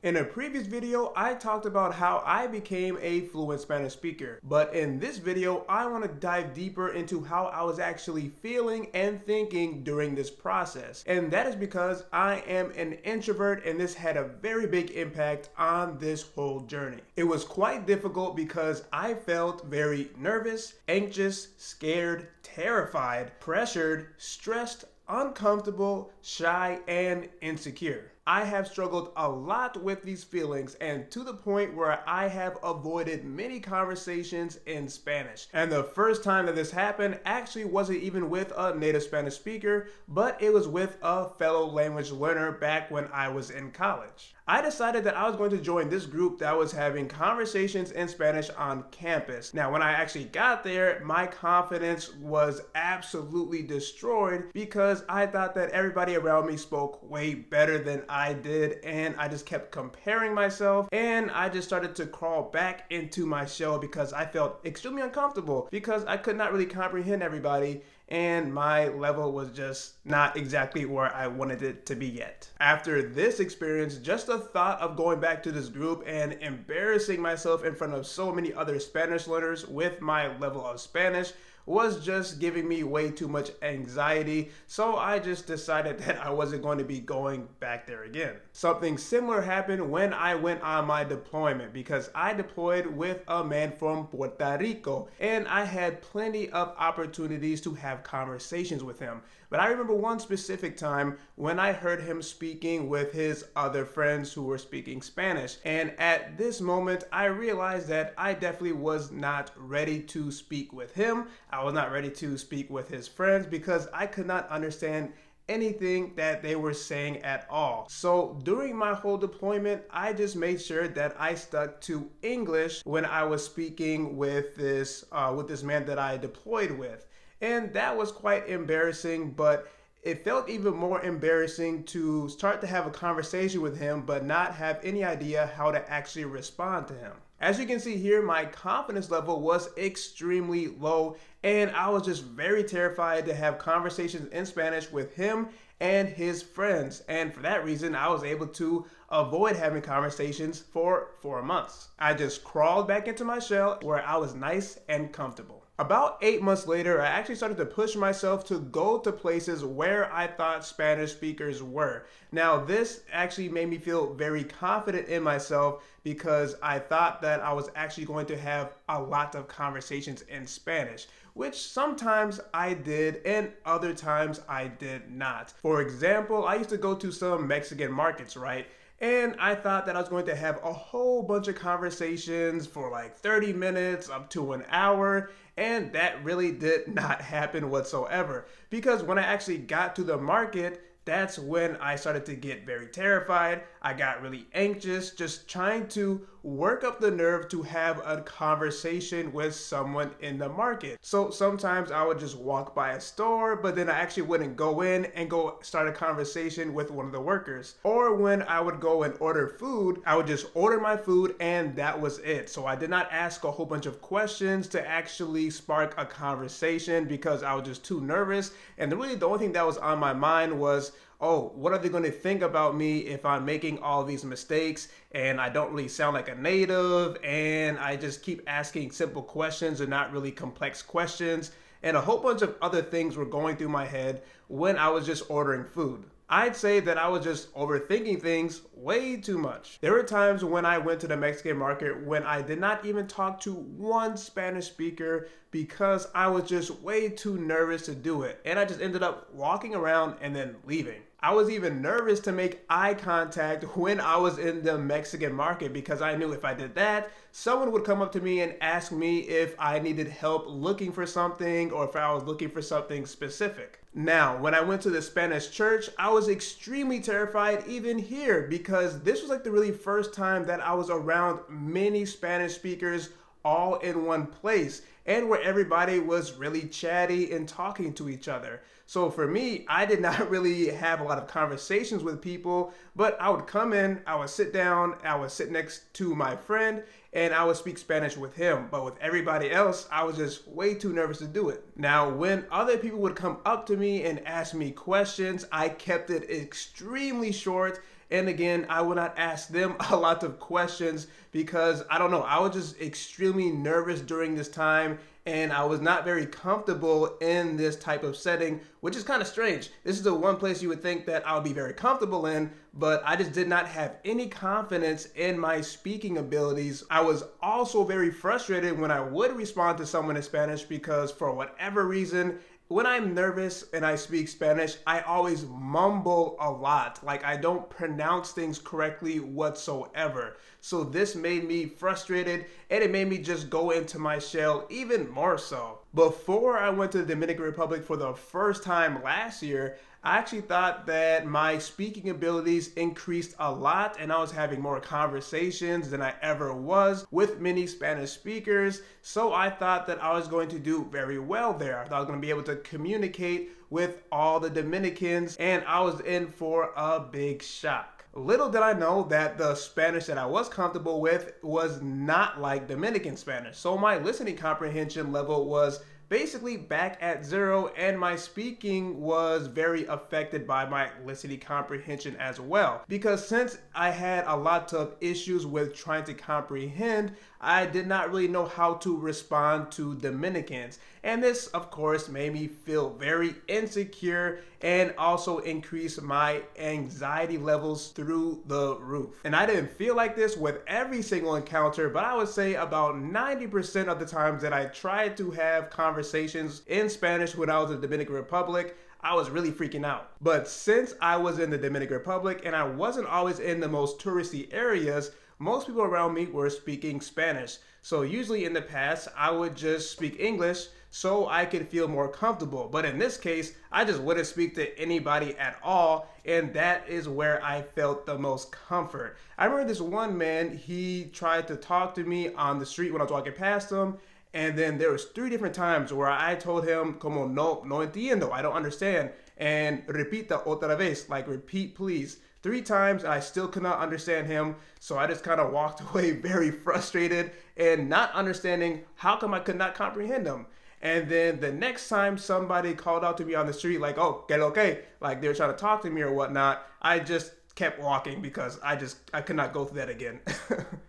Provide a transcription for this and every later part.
In a previous video, I talked about how I became a fluent Spanish speaker, but in this video, I want to dive deeper into how I was actually feeling and thinking during this process. And that is because I am an introvert, and this had a very big impact on this whole journey. It was quite difficult because I felt very nervous, anxious, scared, terrified, pressured, stressed, uncomfortable, shy, and insecure. I have struggled a lot with these feelings, and to the point where I have avoided many conversations in Spanish. And the first time that this happened actually wasn't even with a native Spanish speaker, but it was with a fellow language learner back when I was in college. I decided that I was going to join this group that was having conversations in Spanish on campus. Now, when I actually got there, my confidence was absolutely destroyed because I thought that everybody around me spoke way better than I did, and I just kept comparing myself, and I just started to crawl back into my shell because I felt extremely uncomfortable because I could not really comprehend everybody, and my level was just not exactly where I wanted it to be yet. After this experience, just the thought of going back to this group and embarrassing myself in front of so many other Spanish learners with my level of Spanish was just giving me way too much anxiety, so I just decided that I wasn't going to be going back there again. Something similar happened when I went on my deployment because I deployed with a man from Puerto Rico, and I had plenty of opportunities to have conversations with him. But I remember one specific time when I heard him speaking with his other friends who were speaking Spanish. And at this moment, I realized that I definitely was not ready to speak with him. I was not ready to speak with his friends because I could not understand anything that they were saying at all. So during my whole deployment, I just made sure that I stuck to English when I was speaking with this man that I deployed with. And that was quite embarrassing, but it felt even more embarrassing to start to have a conversation with him but not have any idea how to actually respond to him. As you can see here, my confidence level was extremely low, and I was just very terrified to have conversations in Spanish with him and his friends. And for that reason, I was able to avoid having conversations for 4 months. I just crawled back into my shell where I was nice and comfortable. About 8 months later, I actually started to push myself to go to places where I thought Spanish speakers were. Now, this actually made me feel very confident in myself because I thought that I was actually going to have a lot of conversations in Spanish, which sometimes I did and other times I did not. For example, I used to go to some Mexican markets, right? And I thought that I was going to have a whole bunch of conversations for like 30 minutes up to an hour, and that really did not happen whatsoever. Because when I actually got to the market, that's when I started to get very terrified. I got really anxious, just trying to work up the nerve to have a conversation with someone in the market. So sometimes I would just walk by a store, but then I actually wouldn't go in and go start a conversation with one of the workers. Or when I would go and order food, I would just order my food and that was it. So I did not ask a whole bunch of questions to actually spark a conversation because I was just too nervous. And really the only thing that was on my mind was, oh, what are they going to think about me if I'm making all these mistakes and I don't really sound like a native and I just keep asking simple questions and not really complex questions, and a whole bunch of other things were going through my head when I was just ordering food. I'd say that I was just overthinking things way too much. There were times when I went to the Mexican market when I did not even talk to one Spanish speaker because I was just way too nervous to do it. And I just ended up walking around and then leaving. I was even nervous to make eye contact when I was in the Mexican market because I knew if I did that, someone would come up to me and ask me if I needed help looking for something or if I was looking for something specific. Now, when I went to the Spanish church, I was extremely terrified even here because this was like the really first time that I was around many Spanish speakers all in one place and where everybody was really chatty and talking to each other. So for me, I did not really have a lot of conversations with people, but I would come in, I would sit down, I would sit next to my friend, and I would speak Spanish with him. But with everybody else, I was just way too nervous to do it. Now, when other people would come up to me and ask me questions, I kept it extremely short And again, I would not ask them a lot of questions because I don't know, I was just extremely nervous during this time, and I was not very comfortable in this type of setting, which is kind of strange. This is the one place you would think that I would be very comfortable in, but I just did not have any confidence in my speaking abilities. I was also very frustrated when I would respond to someone in Spanish because for whatever reason, when I'm nervous and I speak Spanish, I always mumble a lot. Like, I don't pronounce things correctly whatsoever. So this made me frustrated, and it made me just go into my shell even more so. Before I went to the Dominican Republic for the first time last year, I actually thought that my speaking abilities increased a lot, and I was having more conversations than I ever was with many Spanish speakers. So I thought that I was going to do very well there. I thought I was going to be able to communicate with all the Dominicans, and I was in for a big shock. Little did I know that the Spanish that I was comfortable with was not like Dominican Spanish. So my listening comprehension level was basically back at zero, and my speaking was very affected by my listening comprehension as well. Because since I had a lot of issues with trying to comprehend, I did not really know how to respond to Dominicans. And this, of course, made me feel very insecure and also increased my anxiety levels through the roof. And I didn't feel like this with every single encounter, but I would say about 90% of the times that I tried to have conversations in Spanish when I was in the Dominican Republic, I was really freaking out. But since I was in the Dominican Republic and I wasn't always in the most touristy areas, most people around me were speaking Spanish. So usually in the past, I would just speak English so I could feel more comfortable. But in this case, I just wouldn't speak to anybody at all, and that is where I felt the most comfort. I remember this one man, he tried to talk to me on the street when I was walking past him, and then there was 3 different times where I told him, como no entiendo, I don't understand, and repita otra vez, like repeat please. 3 times, and I still could not understand him, so I just kind of walked away very frustrated and not understanding how come I could not comprehend him. And then the next time somebody called out to me on the street like, oh, que lo que, like they were trying to talk to me or whatnot, I just kept walking because I could not go through that again.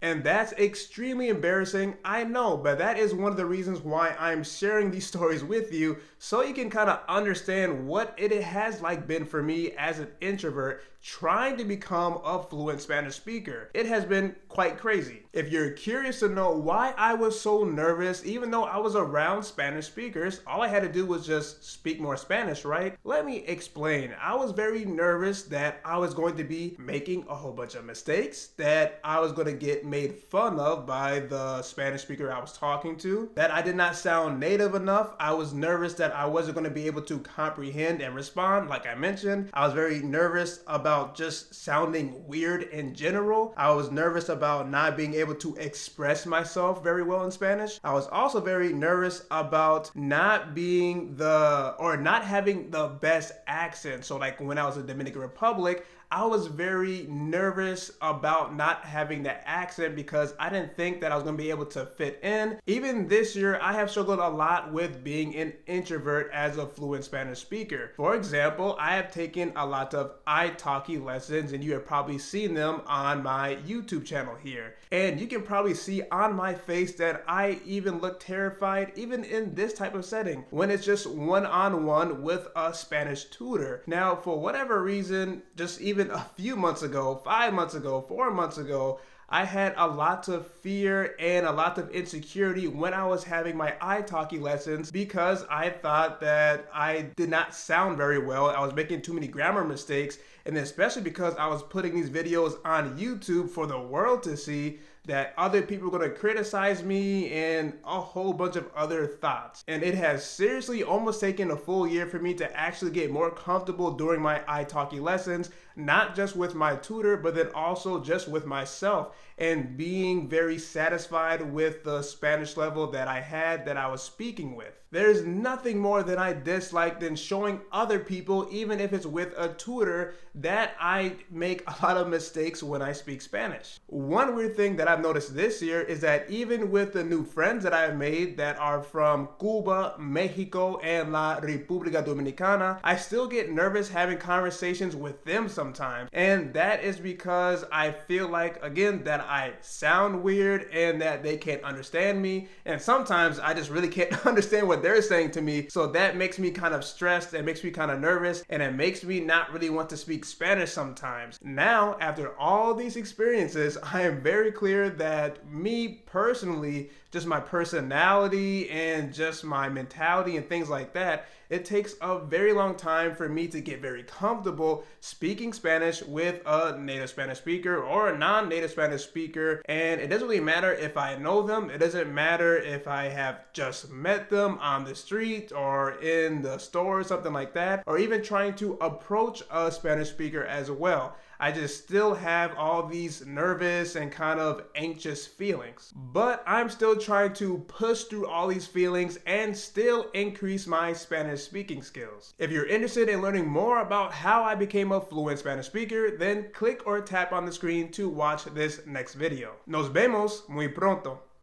And that's extremely embarrassing, I know, but that is one of the reasons why I'm sharing these stories with you, so you can kind of understand what it has like been for me as an introvert trying to become a fluent Spanish speaker. It has been quite crazy. If you're curious to know why I was so nervous, even though I was around Spanish speakers, all I had to do was just speak more Spanish, right? Let me explain. I was very nervous that I was going to be making a whole bunch of mistakes, that I was going to get made fun of by the Spanish speaker I was talking to, that I did not sound native enough. I was nervous that I wasn't going to be able to comprehend and respond, like I mentioned. I was very nervous about just sounding weird in general. I was nervous about not being able to express myself very well in Spanish. I was also very nervous about not having the best accent. So like when I was in the Dominican Republic, I was very nervous about not having that accent because I didn't think that I was going to be able to fit in. Even this year, I have struggled a lot with being an introvert as a fluent Spanish speaker. For example, I have taken a lot of ITALKI lessons, and you have probably seen them on my YouTube channel here. And you can probably see on my face that I even look terrified, even in this type of setting, when it's just one-on-one with a Spanish tutor. Now, for whatever reason, just even a few months ago, 5 months ago, 4 months ago, I had a lot of fear and a lot of insecurity when I was having my italki lessons because I thought that I did not sound very well. I was making too many grammar mistakes, and especially because I was putting these videos on YouTube for the world to see, that other people are going to criticize me and a whole bunch of other thoughts. And it has seriously almost taken a full year for me to actually get more comfortable during my italki lessons, not just with my tutor, but then also just with myself, and being very satisfied with the Spanish level that I was speaking with. There's nothing more that I dislike than showing other people, even if it's with a tutor, that I make a lot of mistakes when I speak Spanish. One weird thing that I've noticed this year is that even with the new friends that I've made that are from Cuba, Mexico, and La República Dominicana, I still get nervous having conversations with them sometimes. And that is because I feel like, again, that I sound weird and that they can't understand me. And sometimes I just really can't understand what they're saying to me. So that makes me kind of stressed, it makes me kind of nervous, and it makes me not really want to speak Spanish sometimes. Now, after all these experiences, I am very clear that me personally, just my personality and just my mentality and things like that, it takes a very long time for me to get very comfortable speaking Spanish with a native Spanish speaker or a non-native Spanish speaker. And it doesn't really matter if I know them. It doesn't matter if I have just met them on the street or in the store or something like that, or even trying to approach a Spanish speaker as well. I just still have all these nervous and kind of anxious feelings. But I'm still trying to push through all these feelings and still increase my Spanish speaking skills. If you're interested in learning more about how I became a fluent Spanish speaker, then click or tap on the screen to watch this next video. Nos vemos muy pronto.